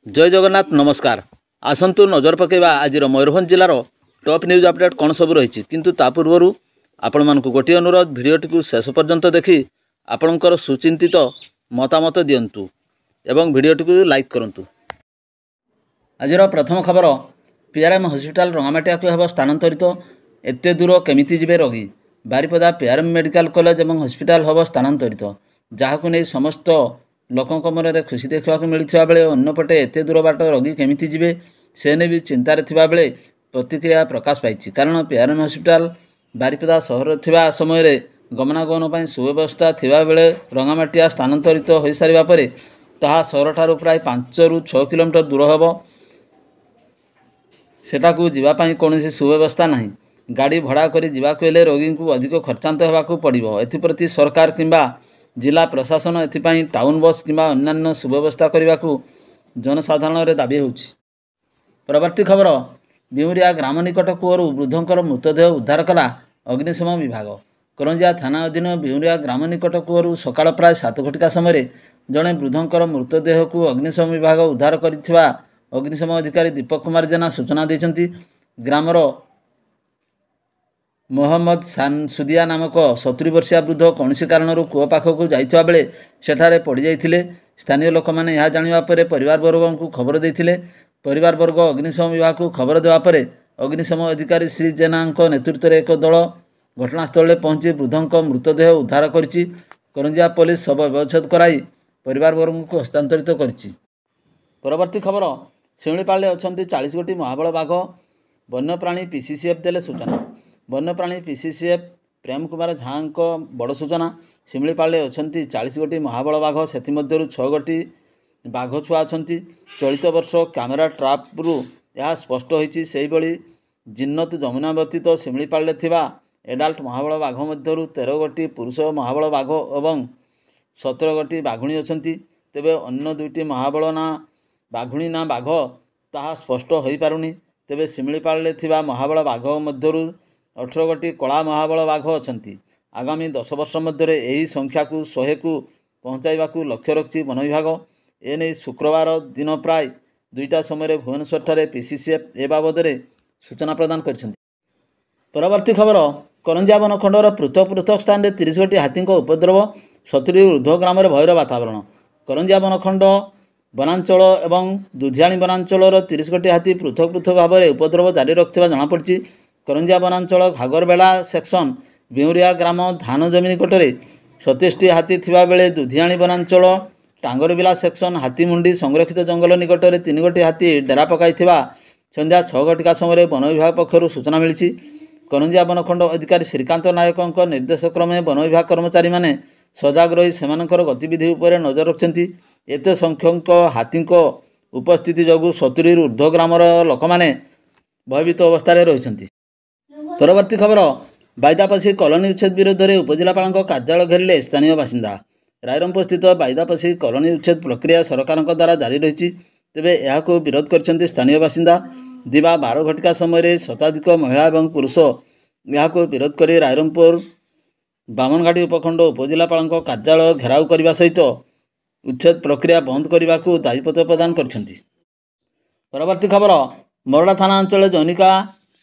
जय जगन्नाथ नमस्कार। आसंतु नजर पकेबा आज मयूरभंज जिलार टॉप न्यूज अपडेट कौन सब रही किंतु ता पूर्व आपण मानक गोटे अनुरोध भिडियोटी को शेष पर्यंत देखि आपणकर सुचिंतित मतामत दिंतु एवं भिडियोटी को लाइक करंतु। आज प्रथम खबर पीआरएम हॉस्पिटल रंगामाटिया को हेब स्थानांतरित एते दूर केमिति जिबे रोगी बारिपदा पीआरएम मेडिकल कॉलेज एवं हॉस्पिटल हेब स्थानांतरित जहां नहीं समस्त लोकों मन में खुशी देखा मिलता बेले अन्यपटे एत दूर बाट रोगी केमिति जिबे से ने भी चिंतार थिबा बेले प्रतिक्रिया प्रकाश पाई कारण पीआरएम हॉस्पिटल बारिपदा सहर थिबा समय रे गमनागमन पर सुव्यवस्था थिबा बेले रंगामाटिया स्थानांतरित हो सारिबा परे ताहा सहर ठारू प्राय 5 ରୁ 6 किलोमीटर दूर हेब सेटाकू जीवापाई कौन सुव्यवस्था नहीं गाड़ी भड़ा कर जावाक रोगी को अधिक खर्चांत होगाकू पड़ो एप्रति सरकार किंबा जिला प्रशासन एथिपाई टाउन बस किंबा अन्यान्य सुव्यवस्था करने को जनसाधारण रे दाबी होछि। परवर्ती खबर बिमुरिया ग्राम निकट कूअरु वृद्धंकर मृतदेह उद्धार कला अग्निशम विभाग। करंजिया थाना अधीन बिमुरिया ग्राम निकट कूअरु सकाळ प्राय 7 घटिका समय जड़े वृद्धंकर मृतदेह को अग्निशम विभाग उद्धार करथिबा अग्निशम अधिकारी दीपक कुमार जेना सूचना देछंती। ग्रामर मोहम्मद सानसुदिया नामक 70 वर्षीय वृद्ध कौन कारण कूह पाखक जाइथिबा बेले सेठारे पड़ जाइथिले। स्थानीय लोक मैंने यह जानिबा परे परिवार वर्ग को खबर देथिले। परिवार वर्ग अग्निशम विभाग को खबर देवा परे अग्निशम अधिकारी श्री जेना नेतृत्व में एक दल घटनास्थल में पहुंची वृद्धों मृतदेह उद्धार करिछि। करंजिया पुलिस शव व्यवच्छेद कराई परिवार वर्ग को हस्तांतरित करिछि। परवर्ती खबर शिमिलीपाले अछंती 40 गोटी महाबल बाघ वन्यप्राणी पीसीसीएफ देले सूचना। वन्यप्राणी पीसीसीएफ प्रेम कुमार झा बड़ सूचना। शिमिलीपाले अछंती 40 गोटी महाबल बाघ सेथिमध्यरु 6 गोटी बाघ छुआ अछंती। चलित वर्ष कैमेरा ट्रापरू यह स्पष्ट होइछि। सेहि भली जिन्नत जमुना व्यतीत शिमिलीपाले थिबा एडल्ट महाबल बाघ मध्यरु 13 गोटी पुरुष महाबल बाघ एवं 17 गोटी बाघुणी अछंती। तेबे अन्य दुईटी महाबल ना बाघुणी ना बाघ ताहा स्पष्ट होई पारुनी। तेबे शिमिलीपाले थिबा महाबल बाघ मध्यरु 18 गोटी कला महाबल बाघ अछंती। आगामी 10 वर्ष मध्य यही संख्या को 100 को पहुँचाइबा लक्ष्य रखी वन विभाग। एने शुक्रवार दिन प्राय 2टा समय भुवनेश्वर ठारे पीसीसीएफ ए बाबद सूचना प्रदान करछंती। परवर्ती खबर करंजिया बनखंडर पृथक पृथक स्थान में 30 गोटी हाथी उपद्रव 70 ऊर्ध्व ग्राम भयर वातावरण। करंजिया बनखंड वनांचल एवं दुधियाणी वनांचल 30 गोटी हाथी पृथक पृथक भाव में उपद्रव जारी रखिबा जଣାपड़ी। करंजिया वनांचल घागरबेड़ा सेक्शन बिमुरिया ग्राम धान जमी निकट में 27टी हाथी थिबा बेले दुधियाणी वनांचल टांगरबिला सेक्शन हाथीमुंडी संरक्षित जंगल निकट में 3 गोटी हाथी डेरा पकाई संध्या 6 घटिका समय वन विभाग पक्षर सूचना मिली। करंजिया बनखंड अधिकारी श्रीकांत नायकों निर्देश क्रमे वन विभाग कर्मचारी माने सजग रही सेमानकर गतिविधि उपर नजर रखिंट। एत संख्यक हाथी उपस्थिति जगू 70 ऊर्ध्व ग्रामर लोक मैंने भयभीत अवस्था रही। परवर्ती खबर बाईदापसी कॉलोनी उच्छेद विरोध में उपजिलापाल कार्यालय घेरिले स्थानीय बासिंदा। रायरंगपुर स्थित बाईदापसी कॉलोनी उच्छेद प्रक्रिया सरकार द्वारा जारी रही। तेबे यह विरोध कर स्थानीय बासिंदा। दिवा 12 घटिका समय शताधिक महिला और पुरुष यह विरोध कर रायरंगपुर बामनघाटी उपखंड उपजिलापाल कार्यालय घेराव करने सहित उच्छेद प्रक्रिया बंद करने को दायीपत्र प्रदान कर। परवर्ती खबर मोरडा थाना अंचल जैनिका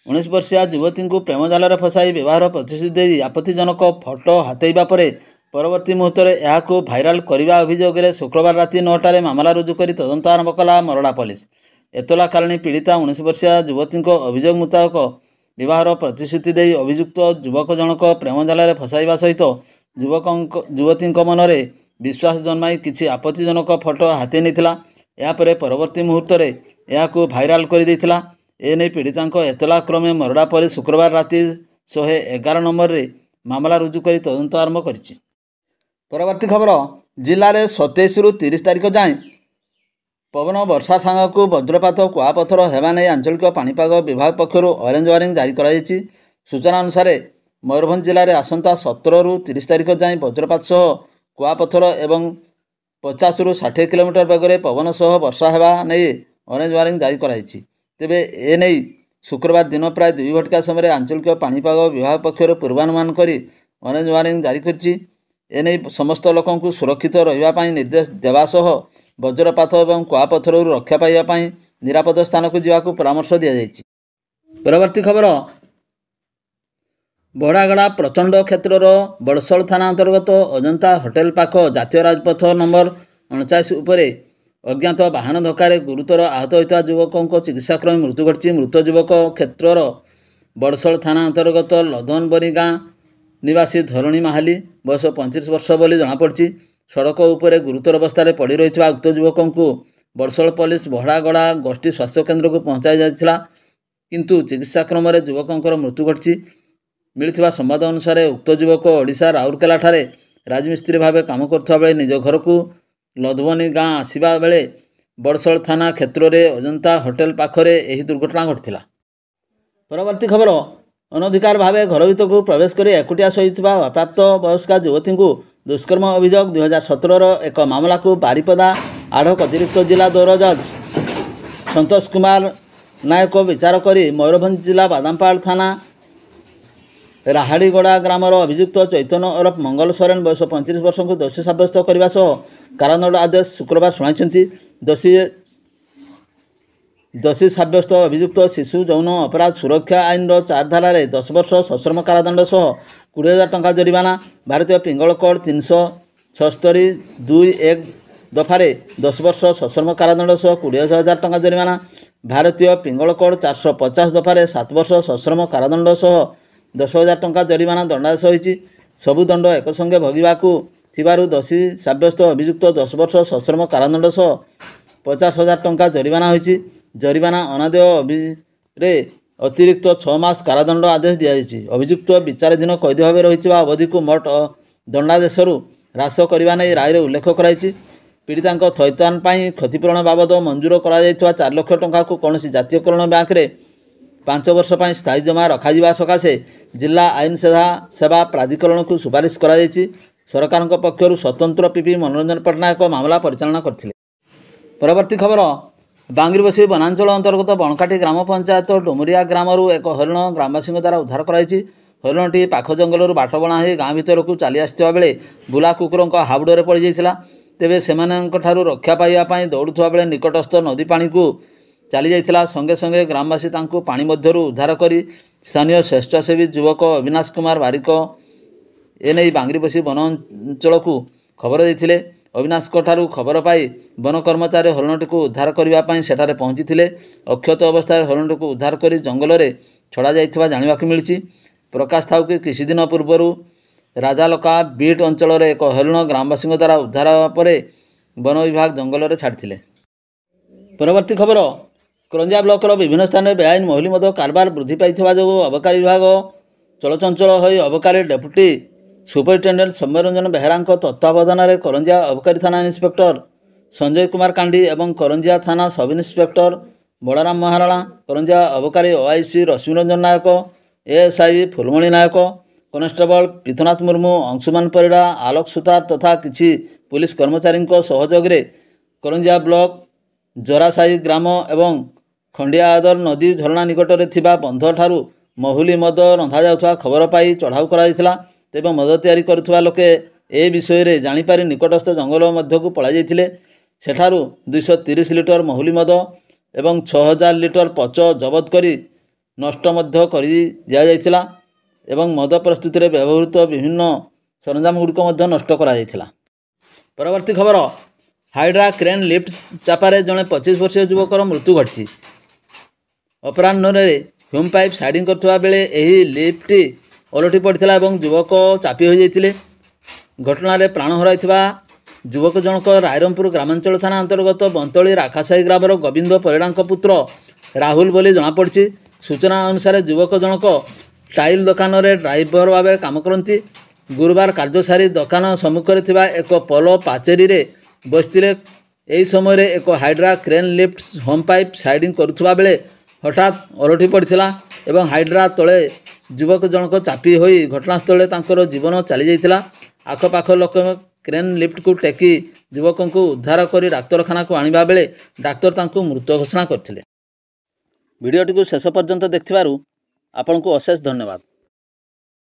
19 वर्षीय युवती को प्रेम जाल फसाई व्यवहार प्रतिश्रुति दे आपत्तिजनक फटो हाथेबा परे परवर्ती मुहूर्त में यह भाइराल करने अभियोग में शुक्रवार राति 9टार मामला रुजु कर तदंत आरंभ कला मोरडा पुलिस। एतला कारिणी पीड़िता 19 वर्षीय युवती अभियोग मुताबक विवाहर प्रतिश्रुति दे अभियुक्त युवक जनक प्रेम जाल फसाइबा सहित युवती मन में विश्वास जन्माई किसी आपत्तिजनक फटो हाथी नहीं। यापर परवर्ती मुहूर्त में यह भाइराल कर देथिला। एने पीड़िता एतला क्रमे मोरडा पुलिस शुक्रवार राति 111 नंबर रे मामला रुजु कर तदंत आरंभ करिछि। परवर्ती खबर जिले में 27 ରୁ 30 तारिख जाए पवन वर्षा सांग को वज्रपात कुआपथर हेबा नहीं आंचलिक पाणीपाग विभाग पक्षर ऑरेंज वार्निंग जारी कराई। सूचना अनुसार मयूरभंज जिले में आसंता 17 ରୁ 30 तारिख जाए वज्रपात सह कुआपथर एवं 50 ରୁ 60 किलोमीटर बेगर पवन सह वर्षा हेबा नहीं ऑरेंज वार्निंग जारी कराई। तेबे एने शुक्रवार दिन प्राय 2 घटिका समय आंचलिक पाणीपाग विभाग पक्षर पूर्वानुमान करी ऑरेंज वार्निंग जारी करछि। एने समस्त लोकों को सुरक्षित रहिबा पई निर्देश देवा सह ବଜ୍ରପାତ ଏବଂ କୁଆପଥରରୁ ରକ୍ଷା ପାଇବା ପାଇଁ ନିରାପଦ ସ୍ଥାନକୁ ଯିବାକୁ ପରାମର୍ଶ ଦିଆଯାଇଛି। ପରବର୍ତ୍ତୀ ଖବର, ବଡ଼ାଗଡ଼ା ପ୍ରଚଣ୍ଡ କ୍ଷେତ୍ରର ବଡ଼ସଳ ଥାନା ଅନ୍ତର୍ଗତ ଅଜନ୍ତା ହୋଟେଲ ପାଖ ଜାତୀୟ ରାଜପଥ ନମ୍ବର 49 ଉପରେ ଅଜ୍ଞାତ ବାହନ ଧକ୍କାରେ ଗୁରୁତର ଆହତ ହୋଇଥିବା ଯୁବକଙ୍କ ଚିକିତ୍ସାକ୍ରମେ ମୃତ୍ୟୁ ଘଟିଛି। ମୃତ ଯୁବକ କ୍ଷେତ୍ରର ବଡ଼ସଳ ଥାନା ଅନ୍ତର୍ଗତ ଲଦନବରୀ ଗାଁ ନିବାସୀ ଧରଣୀ ମାହାଲି, ବୟସ 35 ବର୍ଷ ବୋଲି ଜଣାପଡ଼ିଛି। ସଡ଼କ ଉପରେ ଗୁରୁତର ଅବସ୍ଥାରେ ପଡ଼ି ରହିଥିବା ଉକ୍ତ ଯୁବକଙ୍କୁ ବଡ଼ସଳ ପୋଲିସ ବଡ଼ାଗଡ଼ା ଗୋଷ୍ଠୀ ସ୍ୱାସ୍ଥ୍ୟକେନ୍ଦ୍ରକୁ ପହଞ୍ଚାଯାଇଥିଲା, କିନ୍ତୁ ଚିକିତ୍ସା କ୍ରମରେ ଯୁବକଙ୍କର ମୃତ୍ୟୁ ଘଟିଛି। ମିଳିଥିବା ସମ୍ବାଦ ଅନୁସାରେ ଉକ୍ତ ଯୁବକ ଓଡ଼ିଶା ରାଉରକେଲାଠାରେ ରାଜମିସ୍ତ୍ରୀ ଭାବେ କାମ କରୁଥିବା ବେଳେ ନିଜ ଘରକୁ ଲଦବନୀ ଗାଁ ଆସିବା ବେଳେ ବଡ଼ସଳ ଥାନା କ୍ଷେତ୍ରରେ ଅଜନ୍ତା ହୋଟେଲ ପାଖରେ ଏହି ଦୁର୍ଘଟଣା ଘଟିଥିଲା। ପରବର୍ତ୍ତୀ ଖବର, ଅନଧିକାର ଭାବେ ଘର ଭିତରକୁ ପ୍ରବେଶ କରି ଏକୁଟିଆ ଶୋଇଥିବା ଅପ୍ରାପ୍ତ ବୟସ୍କା ଯୁବତୀଙ୍କୁ ଦୁଷ୍କର୍ମ ଅଭିଯୋଗ। 2017ର ଏକ ମାମଲାକୁ ବାରିପଦା ଆଡକ ଅତିରିକ୍ତ ଜିଲ୍ଲା ଦୌର ଜଜ୍ ସନ୍ତୋଷ କୁମାର ନାୟକ ବିଚାର କରି ମୟୂରଭଞ୍ଜ ଜିଲ୍ଲା ବାଦାମପାଳ ଥାନା ରାହାଡ଼ିଗଡ଼ା ଗ୍ରାମର ଅଭିଯୁକ୍ତ ଚୈତନ୍ୟ ଓରଫ ମଙ୍ଗଲ ସୋରେନ ବୟସ 35 ବର୍ଷଙ୍କୁ ଦୋଷୀ ସାବ୍ୟସ୍ତ କରିବା ସହ କାରାଦଣ୍ଡ ଆଦେଶ ଶୁକ୍ରବାର ଶୁଣାଇଛନ୍ତି। ଦୋଷୀ ସାବ୍ୟସ୍ତ ଅଭିଯୁକ୍ତ ଶିଶୁ ଯୌନ ଅପରାଧ ସୁରକ୍ଷା ଆଇନର 4 ଧାରାରେ 10 ବର୍ଷ ସଶ୍ରମ କାରାଦଣ୍ଡ ସହ 20,000 ଟଙ୍କା ଜରିମାନା, ଭାରତୀୟ ପିଙ୍ଗଳ କୋଡ୍ 376(2)(1) ଦଫାରେ 10 ବର୍ଷ ସଶ୍ରମ କାରାଦଣ୍ଡ ସହ 20,000 ଟଙ୍କା ଜରିମାନା, ଭାରତୀୟ ପିଙ୍ଗଳ କୋଡ୍ 450 ଦଫାରେ 7 ବର୍ଷ ସଶ୍ରମ କାରାଦଣ୍ଡ ସହ 10,000 ଟଙ୍କା ଜରିମାନା ଦଣ୍ଡାଦେଶ ହୋଇଛି। ସବୁ ଦଣ୍ଡ ଏକସଙ୍ଗେ ଭୋଗିବାକୁ ଥିବାରୁ ଦୋଷୀ ସାବ୍ୟସ୍ତ ଅଭିଯୁକ୍ତ 10 ବର୍ଷ ସଶ୍ରମ କାରାଦଣ୍ଡ ସହ 50,000 ଟଙ୍କା ଜରିମାନା ହୋଇଛି। ଜରିମାନା ଅନାଦେୟରେ ଅତିରିକ୍ତ 6 ମାସ କାରାଦଣ୍ଡ ଆଦେଶ ଦିଆଯାଇଛି। ଅଭିଯୁକ୍ତ ବିଚାରାଧୀନ କଏଦୀ ଭାବେ ରହିଥିବା ଅବଧିକୁ ମୋଟ ଦଣ୍ଡାଦେଶରୁ ହ୍ରାସ କରିବା ନେଇ ରାୟରେ ଉଲ୍ଲେଖ କରାଯାଇଛି। ପୀଡ଼ିତାଙ୍କ ଥଇଥାନ ପାଇଁ କ୍ଷତିପୂରଣ ବାବଦ ମଞ୍ଜୁର କରାଯାଇଥିବା 4 ଲକ୍ଷ ଟଙ୍କାକୁ କୌଣସି ଜାତୀୟକରଣ ବ୍ୟାଙ୍କରେ 5 ବର୍ଷ ପାଇଁ ସ୍ଥାୟୀ ଜମା ରଖାଯିବା ସକାଶେ ଜିଲ୍ଲା ଆଇନ ସେବା ପ୍ରାଧିକରଣକୁ ସୁପାରିଶ କରାଯାଇଛି। ସରକାରଙ୍କ ପକ୍ଷରୁ ସ୍ୱତନ୍ତ୍ର ପିପି ମନୋରଞ୍ଜନ ପଟ୍ଟନାୟକ ମାମଲା ପରିଚାଳନା କରିଥିଲେ। ପରବର୍ତ୍ତୀ ଖବର, ବାଙ୍ଗିରିପୋଷି ବନାଞ୍ଚଳ ଅନ୍ତର୍ଗତ ବଣକାଟି ଗ୍ରାମ ପଞ୍ଚାୟତ ଡୁମୁରିଆ ଗ୍ରାମରୁ ଏକ ହରିଣ ଗ୍ରାମବାସୀଙ୍କ ଦ୍ୱାରା ଉଦ୍ଧାର କରାଯାଇଛି। ହରିଣଟି ପାଖ ଜଙ୍ଗଲରୁ ବାଟବଣା ହୋଇ ଗାଁ ଭିତରକୁ ଚାଲି ଆସିଥିବା ବେଳେ ବୁଲା କୁକୁରଙ୍କ ହାବୁଡ଼ରେ ପଡ଼ିଯାଇଥିଲା। ତେବେ ସେମାନଙ୍କଠାରୁ ରକ୍ଷା ପାଇବା ପାଇଁ ଦୌଡ଼ୁଥିବା ବେଳେ ନିକଟସ୍ଥ ନଦୀ ପାଣିକୁ ଚାଲିଯାଇଥିଲା। ସଙ୍ଗେ ସଙ୍ଗେ ଗ୍ରାମବାସୀ ତାଙ୍କୁ ପାଣି ମଧ୍ୟରୁ ଉଦ୍ଧାର କରି ସ୍ଥାନୀୟ ସ୍ୱେଚ୍ଛାସେବୀ ଯୁବକ ଅବିନାଶ କୁମାର ବାରିକ ଏନେଇ ବାଙ୍ଗିରିପୋଷି ବନ ଅଞ୍ଚଳକୁ ଖବର ଦେଇଥିଲେ। ଅବିନାଶଙ୍କଠାରୁ ଖବର ପାଇ ବନ କର୍ମଚାରୀ ହରିଣଟିକୁ ଉଦ୍ଧାର କରିବା ପାଇଁ ସେଠାରେ ପହଞ୍ଚିଥିଲେ। ଅକ୍ଷତ ଅବସ୍ଥାରେ ହରିଣଟିକୁ ଉଦ୍ଧାର କରି ଜଙ୍ଗଲରେ ଛଡ଼ାଯାଇଥିବା ଜାଣିବାକୁ ମିଳିଛି। ପ୍ରକାଶ ଥାଉ କି କିଛିଦିନ ପୂର୍ବରୁ ରାଜାଲୋକା ବିଟ୍ ଅଞ୍ଚଳରେ ଏକ ହରିଣ ଗ୍ରାମବାସୀଙ୍କ ଦ୍ୱାରା ଉଦ୍ଧାର ପରେ ବନ ବିଭାଗ ଜଙ୍ଗଲରେ ଛାଡ଼ିଥିଲେ। ପରବର୍ତ୍ତୀ ଖବର, କରଞ୍ଜିଆ ବ୍ଲକର ବିଭିନ୍ନ ସ୍ଥାନରେ ବେଆଇନ ମହୁଲି ମଦ କାରବାର ବୃଦ୍ଧି ପାଇଥିବା ଯୋଗୁଁ ଅବକାରୀ ବିଭାଗ ଚଳଚଞ୍ଚଳ ହୋଇ ଅବକାରୀ ଡେପୁଟି ସୁପରିଟେଣ୍ଡେଣ୍ଟ ସୌମ୍ୟରଞ୍ଜନ ବେହେରାଙ୍କ ତତ୍ତ୍ୱାବଧାନରେ କରଞ୍ଜିଆ ଅବକାରୀ ଥାନା ଇନ୍ସପେକ୍ଟର ସଞ୍ଜୟ କୁମାର କାଣ୍ଡି ଏବଂ କରଞ୍ଜିଆ ଥାନା ସବ୍ ଇନ୍ସପେକ୍ଟର ବଳରାମ ମହାରଣା, କରଞ୍ଜିଆ ଅବକାରୀ OIC Rashmiranjan Nayak, ASI Phulmani Nayak, constable Pithanath Murmu, Anshuman Parida, Alok Sutar ତଥା କିଛି ପୁଲିସ କର୍ମଚାରୀଙ୍କ ସହଯୋଗରେ କରଞ୍ଜିଆ ବ୍ଲକ ଜରାସାହି ଗ୍ରାମ ଏବଂ ଖଣ୍ଡିଆଦର ନଦୀ ଝରଣା ନିକଟରେ ଥିବା ବନ୍ଧଠାରୁ ମହୁଲି ମଦ ରନ୍ଧାଯାଉଥିବା ଖବର ପାଇ ଚଢ଼ାଉ କରାଯାଇଥିଲା। ତେବେ ମଦ ତିଆରି କରୁଥିବା ଲୋକେ ଏ ବିଷୟରେ ଜାଣିପାରି ନିକଟସ୍ଥ ଜଙ୍ଗଲ ମଧ୍ୟକୁ ପଳାଇଯାଇଥିଲେ। ସେଠାରୁ 230 ଲିଟର ମହୁଲି ମଦ ଏବଂ 6,000 ଲିଟର ପଚ ଜବତ କରି ନଷ୍ଟ ମଧ୍ୟ କରି ଦିଆଯାଇଥିଲା ଏବଂ ମଦ ପ୍ରସ୍ତୁତିରେ ବ୍ୟବହୃତ ବିଭିନ୍ନ ସରଞ୍ଜାମଗୁଡ଼ିକ ମଧ୍ୟ ନଷ୍ଟ କରାଯାଇଥିଲା। ପରବର୍ତ୍ତୀ ଖବର, ହାଇଡ୍ରା କ୍ରେନ୍ ଲିଫ୍ଟ ଚାପାରେ ଜଣେ 25 ବର୍ଷୀୟ ଯୁବକର ମୃତ୍ୟୁ ଘଟିଛି। ଅପରାହ୍ନରେ ହ୍ୟୁମ୍ ପାଇପ୍ ସାଇଡ଼ିଂ କରୁଥିବା ବେଳେ ଏହି ଲିଫ୍ଟଟି ଓଲଟି ପଡ଼ିଥିଲା ଏବଂ ଯୁବକ ଚାପି ହୋଇଯାଇଥିଲେ। ଘଟଣାରେ ପ୍ରାଣ ହରାଇଥିବା ଯୁବକ ଜଣକ ରାଇରଙ୍ଗପୁର ଗ୍ରାମାଞ୍ଚଳ ଥାନା ଅନ୍ତର୍ଗତ ବନ୍ତଳି ରାଖାସାହି ଗ୍ରାମର ଗୋବିନ୍ଦ ପରିଡ଼ାଙ୍କ ପୁତ୍ର ରାହୁଲ ବୋଲି ଜଣାପଡ଼ିଛି। ସୂଚନା ଅନୁସାରେ ଯୁବକ ଜଣକ ଟାଇଲ ଦୋକାନରେ ଡ୍ରାଇଭର ଭାବେ କାମ କରନ୍ତି। ଗୁରୁବାର କାର୍ଯ୍ୟ ସାରି ଦୋକାନ ସମ୍ମୁଖରେ ଥିବା ଏକ ପୋଲ ପାଚେରୀରେ ବସିଥିଲେ। ଏହି ସମୟରେ ଏକ hydra crane lift hume pipe siding କରୁଥିବା ବେଳେ ହଠାତ୍ ଓଲଟି ପଡ଼ିଥିଲା ଏବଂ ହାଇଡ୍ରା ତଳେ ଯୁବକ ଜଣକ ଚାପି ହୋଇ ଘଟଣାସ୍ଥଳରେ ତାଙ୍କର ଜୀବନ ଚାଲିଯାଇଥିଲା। ଆଖପାଖ ଲୋକ କ୍ରେନ୍ ଲିଫ୍ଟକୁ ଟେକି ଯୁବକଙ୍କୁ ଉଦ୍ଧାର କରି ଡାକ୍ତରଖାନାକୁ ଆଣିବା ବେଳେ ଡାକ୍ତର ତାଙ୍କୁ ମୃତ ଘୋଷଣା କରିଥିଲେ। ଭିଡ଼ିଓଟିକୁ ଶେଷ ପର୍ଯ୍ୟନ୍ତ ଦେଖିଥିବାରୁ ଆପଣଙ୍କୁ ଅଶେଷ ଧନ୍ୟବାଦ।